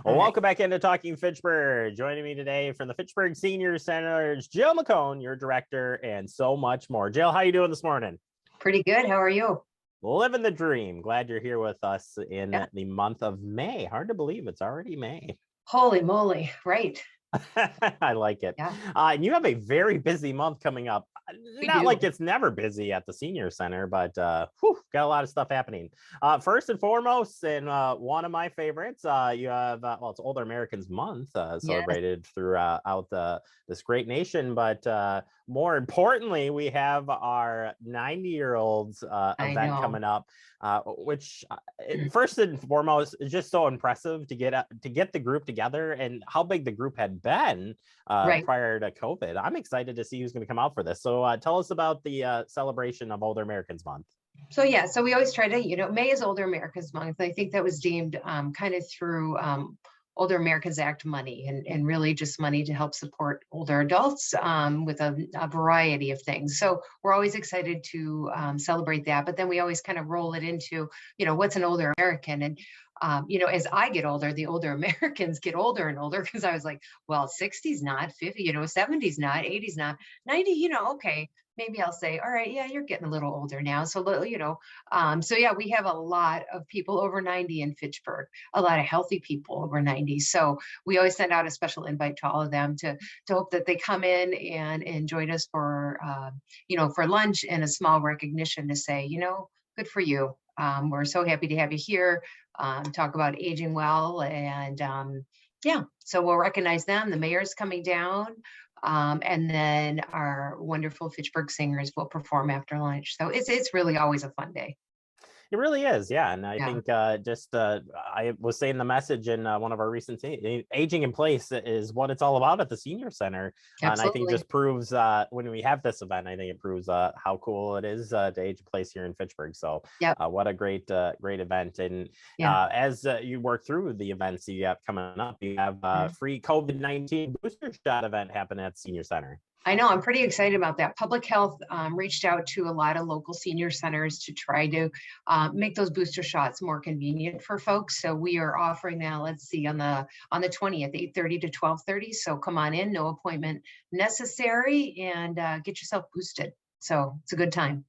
Well, All right. welcome back into Talking Fitchburg. Joining me today from the Fitchburg Senior Center is Jill McHone, your director, and so much more. Jill, how you doing this morning? Pretty good. How are you? Living the dream. Glad you're here with us Yeah. in the month of May. Hard to believe it's already May. Holy moly. Right. I like it. Yeah, And you have a very busy month coming up. we Not like do. it's never busy at the senior center, but got a lot of stuff happening. First and foremost, and one of my favorites, you have it's Older Americans Month, Yes, celebrated throughout this great nation. But more importantly, we have our 90-year-olds I event know. coming up, which first and foremost is just so impressive to get the group together and how big the group had been Right. prior to COVID. I'm excited to see who's going to come out for this. So tell us about the celebration of Older Americans Month. So we always try to, May is Older Americans Month. I think that was deemed kind of through Older Americans Act money and really just money to help support older adults with a variety of things. So we're always excited to celebrate that. But then we always kind of roll it into, what's an older American? And as I get older, the older Americans get older and older because I was like, well, 60's not, 50, 70's not, 80's not, 90, okay, maybe I'll say, all right, yeah, you're getting a little older now. So yeah, we have a lot of people over 90 in Fitchburg, a lot of healthy people over 90. So we always send out a special invite to all of them to hope that they come in and join us for lunch and a small recognition to say, good for you. We're so happy to have you here. Talk about aging well. And yeah, so we'll recognize them. The mayor's coming down. And then our wonderful Fitchburg singers will perform after lunch. So it's really always a fun day. It really is, yeah. And I Yeah, think I was saying the message in one of our recent aging in place is what it's all about at the senior center. And I think absolutely. just proves when we have this event, I think it proves how cool it is to age in place here in Fitchburg. So Yep. what a great event. And Yeah. as you work through the events you have coming up, you have Mhm. free COVID-19 booster shot event happening at the senior center. I know, I'm pretty excited about that. Public health reached out to a lot of local senior centers to try to make those booster shots more convenient for folks. So we are offering that, let's see, on the 20th, 8:30 to 12:30. So come on in, no appointment necessary, and get yourself boosted. So it's a good time.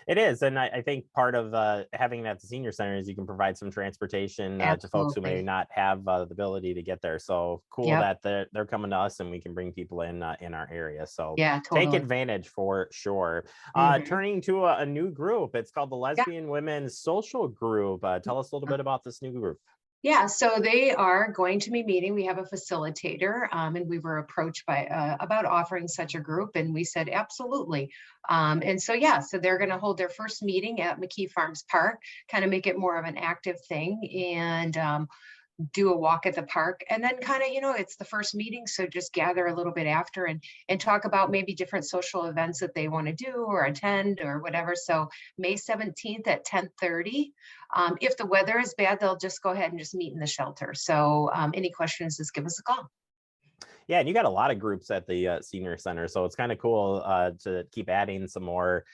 It is, and I think part of having it at the senior center is you can provide some transportation to folks who may Absolutely. not have the ability to get there. So cool Yep. that they're coming to us, and we can bring people in our area. So Yeah, take totally. advantage for sure. Mhm. Turning to a new group, it's called the Yeah. Lesbian Women's Social Group. Tell us a little bit about this new group. Yeah, so they are going to be meeting. We have a facilitator, and we were approached by about offering such a group, and we said absolutely. And so yeah, so they're going to hold their first meeting at McKee Farms Park, kind of make it more of an active thing, and do a walk at the park, and then kind of, it's the first meeting, so just gather a little bit after and talk about maybe different social events that they want to do or attend or whatever. So May 17th at 10:30. If the weather is bad, they'll just go ahead and just meet in the shelter. So any questions, just give us a call. Yeah, and you got a lot of groups at the senior center, so it's kind of cool to keep adding some more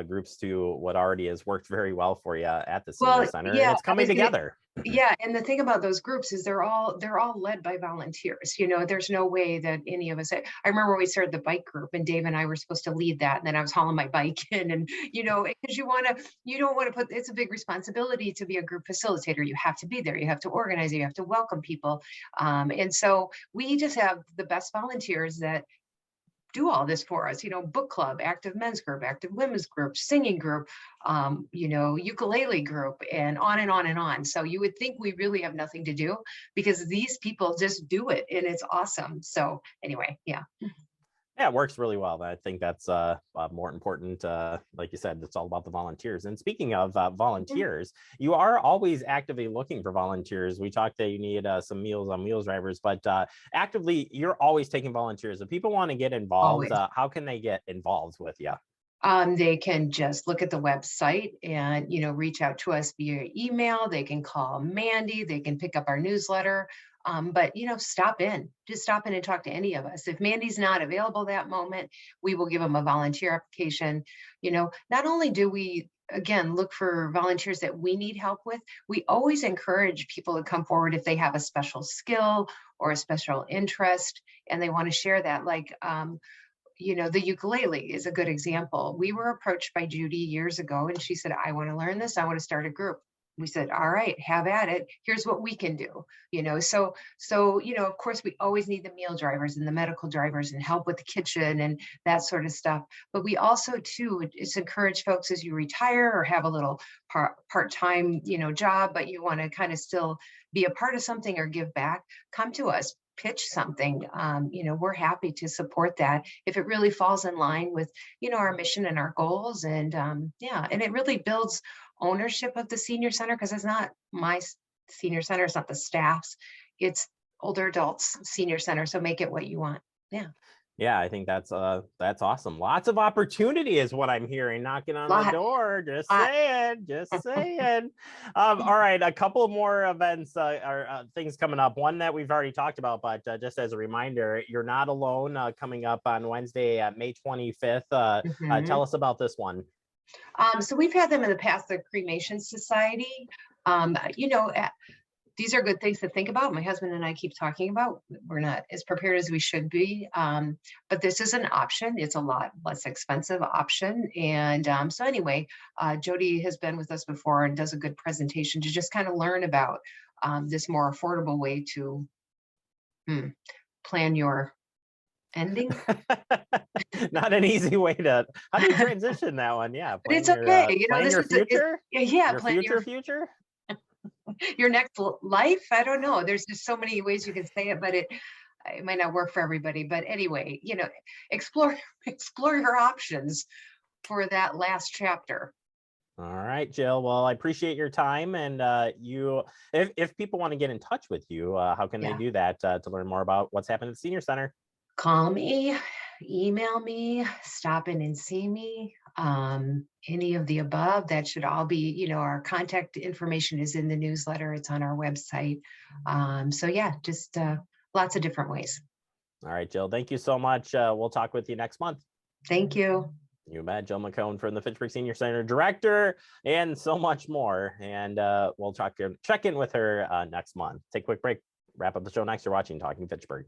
groups to what already has worked very well for you at the senior Well, center, and yeah, it's I coming was gonna. together. Yeah, and the thing about those groups is they're all led by volunteers. There's no way that any of us. I remember we started the bike group, and Dave and I were supposed to lead that, and then I was hauling my bike in, and because you don't want to put. It's a big responsibility to be a group facilitator. You have to be there. You have to organize. You have to welcome people, and so we just have the best volunteers that do all this for us, book club, active men's group, active women's group, singing group, ukulele group, and on and on and on. So you would think we really have nothing to do because these people just do it and it's awesome. So anyway, yeah. Yeah, it works really well. I think that's more important. Like you said, it's all about the volunteers. And speaking of Mhm. volunteers, you are always actively looking for volunteers. We talked that you need some Meals on Wheels drivers, but actively, you're always taking volunteers. If people want to get involved, Always. how can they get involved with you? They can just look at the website and, reach out to us via email. They can call Mandy. They can pick up our newsletter. But, stop in. Just stop in and talk to any of us. If Mandy's not available that moment, we will give them a volunteer application. Not only do we again, look for volunteers that we need help with. We always encourage people to come forward if they have a special skill or a special interest and they want to share that. Like, the ukulele is a good example. We were approached by Judy years ago and she said, I want to learn this. I want to start a group. We said, all right, have at it. Here's what we can do. Of course, we always need the meal drivers and the medical drivers and help with the kitchen and that sort of stuff. But we also, too, it's encourage folks as you retire or have a little part-time, job, but you want to kind of still be a part of something or give back, come to us, pitch something. We're happy to support that if it really falls in line with, our mission and our goals. And and it really builds ownership of the senior center because it's not my senior center, it's not the staff's, it's older adults senior center. So make it what you want. Yeah. Yeah, I think that's awesome. Lots of opportunity is what I'm hearing knocking on the door. Just saying. All right, a couple more events or things coming up. One that we've already talked about, but just as a reminder, you're not alone coming up on Wednesday, May 25th. Tell us about this one. So we've had them in the past, the Cremation Society. These are good things to think about. My husband and I keep talking about. We're not as prepared as we should be, but this is an option. It's a lot less expensive option. And so anyway, Jody has been with us before and does a good presentation to just kind of learn about this more affordable way to plan your ending. Not an easy way to. How do you transition that one? Yeah, but it's okay. Plan your future. Plan your future. Your next life. I don't know. There's just so many ways you can say it, but it might not work for everybody. But anyway, explore your options for that last chapter. All right, Jill. Well, I appreciate your time. And if people want to get in touch with you, how can they do that to learn more about what's happening at the Senior Center? Call me, email me, stop in and see me. Any of the above. That should all be, our contact information is in the newsletter. It's on our website. Just lots of different ways. All right, Jill, thank you so much. We'll talk with you next month. Thank you. You bet. Jill McHone from the Fitchburg Senior Center Director and so much more. And we'll check in with her next month. Take a quick break. Wrap up the show next. You're watching Talking Fitchburg.